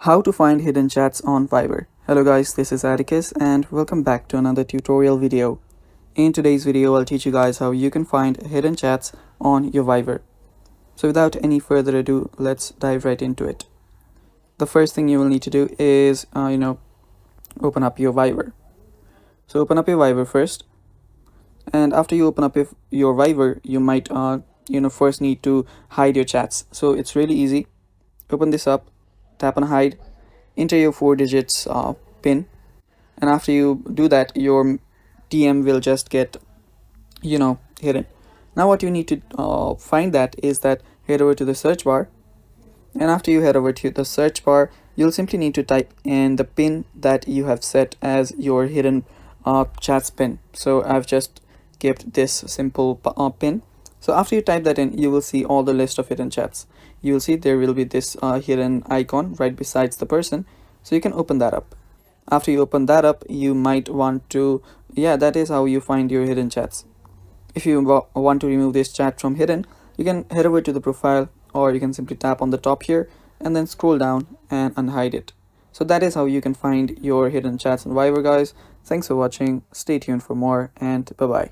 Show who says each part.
Speaker 1: How to find hidden chats on Viber. Hello guys, this is Atticus and welcome back to another tutorial video. In today's video, I'll teach you guys how you can find hidden chats on your Viber. So without any further ado, let's dive right into it. The first thing you will need to do is, open up your Viber. So open up your Viber first. And after you open up your Viber, you might, first need to hide your chats. So it's really easy. Open this up, tap on hide, enter your 4 digits pin, and after you do that, your DM will just get hidden. Now what you need to find that is that head over to the search bar, and after you head over to the search bar, you'll simply need to type in the pin that you have set as your hidden chats pin. So I've just kept this simple pin. So after you type that in, you will see all the list of hidden chats. You will see there will be this hidden icon right besides the person. So you can open that up. After you open that up, you might want to, that is how you find your hidden chats. If you want to remove this chat from hidden, you can head over to the profile, or you can simply tap on the top here and then scroll down and unhide it. So that is how you can find your hidden chats on Viber, guys. Thanks for watching. Stay tuned for more, and bye bye.